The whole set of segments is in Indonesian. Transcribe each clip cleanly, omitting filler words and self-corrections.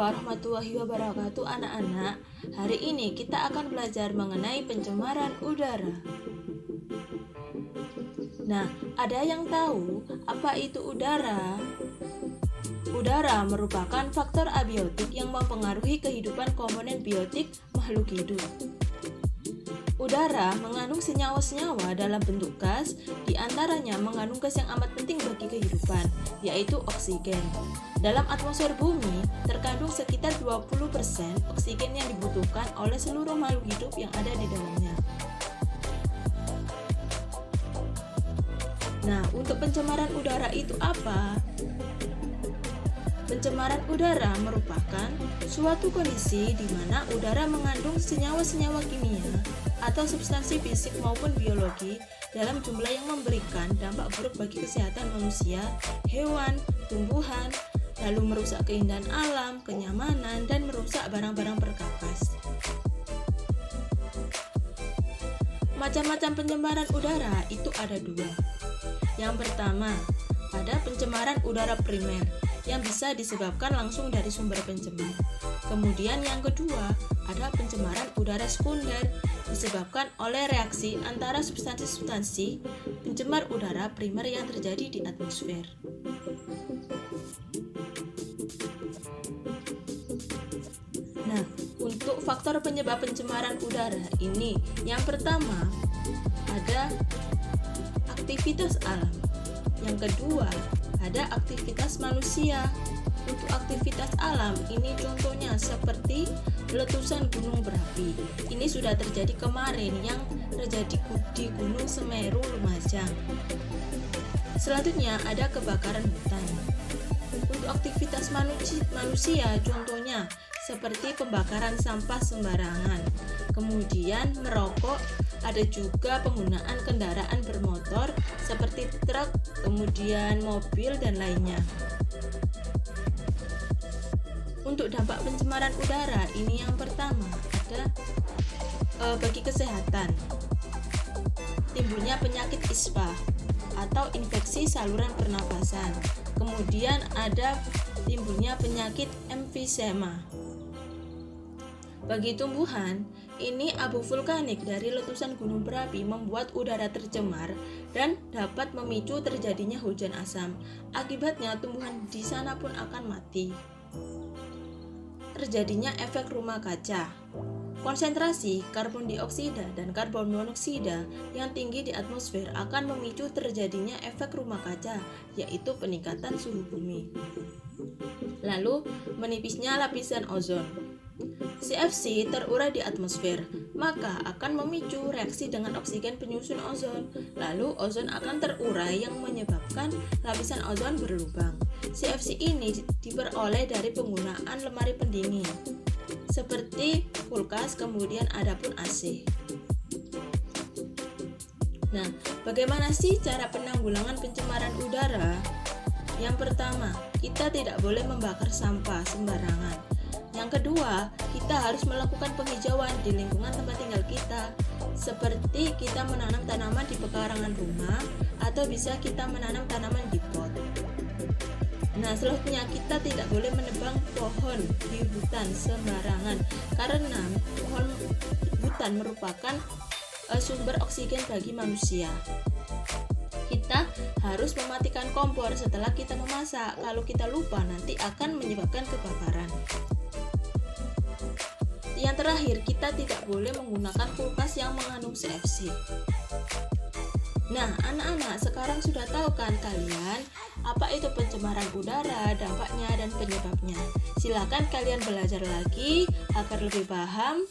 warahmatullahi wabarakatuh anak-anak. Hari ini kita akan belajar mengenai pencemaran udara. Nah, ada yang tahu apa itu udara? Udara merupakan faktor abiotik yang mempengaruhi kehidupan komponen biotik makhluk hidup. Udara mengandung senyawa-senyawa dalam bentuk gas, diantaranya mengandung gas yang amat penting bagi kehidupan, yaitu oksigen. Dalam atmosfer bumi, terkandung sekitar 20% oksigen yang dibutuhkan oleh seluruh makhluk hidup yang ada di dalamnya. Nah, untuk pencemaran udara itu apa? Pencemaran udara merupakan suatu kondisi di mana udara mengandung senyawa-senyawa kimia atau substansi fisik maupun biologi dalam jumlah yang memberikan dampak buruk bagi kesehatan manusia, hewan, tumbuhan, lalu merusak keindahan alam, kenyamanan, dan merusak barang-barang berkakas. Macam-macam pencemaran udara itu ada dua. Yang pertama, ada pencemaran udara primer yang bisa disebabkan langsung dari sumber pencemar. Kemudian yang kedua, ada pencemaran udara sekunder disebabkan oleh reaksi antara substansi-substansi pencemar udara primer yang terjadi di atmosfer. Nah, untuk faktor penyebab pencemaran udara ini, yang pertama ada aktivitas alam. Yang kedua, ada aktivitas manusia. Untuk aktivitas alam ini contohnya seperti letusan gunung berapi. Ini sudah terjadi kemarin yang terjadi di Gunung Semeru, Lumajang. Selanjutnya ada kebakaran hutan. Untuk aktivitas manusia contohnya seperti pembakaran sampah sembarangan. Kemudian merokok, ada juga penggunaan kendaraan bermotor seperti truk, kemudian mobil dan lainnya. Untuk dampak pencemaran udara ini yang pertama ada bagi kesehatan. Timbulnya penyakit ISPA atau infeksi saluran pernafasan. Kemudian ada timbulnya penyakit emfisema. Bagi tumbuhan, ini abu vulkanik dari letusan gunung berapi membuat udara tercemar dan dapat memicu terjadinya hujan asam. Akibatnya tumbuhan di sana pun akan mati. Terjadinya efek rumah kaca. Konsentrasi karbon dioksida dan karbon monoksida yang tinggi di atmosfer akan memicu terjadinya efek rumah kaca, yaitu peningkatan suhu bumi. Lalu, menipisnya lapisan ozon. CFC terurai di atmosfer, maka akan memicu reaksi dengan oksigen penyusun ozon. Lalu ozon akan terurai yang menyebabkan lapisan ozon berlubang. CFC ini diperoleh dari penggunaan lemari pendingin seperti kulkas, kemudian ada pun AC. Nah, bagaimana sih cara penanggulangan pencemaran udara? Yang pertama, kita tidak boleh membakar sampah sembarangan. Yang kedua, kita harus melakukan penghijauan di lingkungan tempat tinggal kita, seperti kita menanam tanaman di pekarangan rumah atau bisa kita menanam tanaman di pot. Nah, selanjutnya kita tidak boleh menebang pohon di hutan sembarangan karena pohon hutan merupakan sumber oksigen bagi manusia. Kita harus mematikan kompor setelah kita memasak. Kalau kita lupa, nanti akan menyebabkan kebakaran. Yang terakhir, kita tidak boleh menggunakan kulkas yang mengandung CFC. Nah, anak-anak sekarang sudah tahu kan kalian apa itu pencemaran udara, dampaknya dan penyebabnya. Silakan kalian belajar lagi agar lebih paham.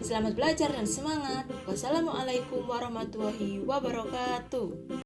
Selamat belajar dan semangat. Wassalamualaikum warahmatullahi wabarakatuh.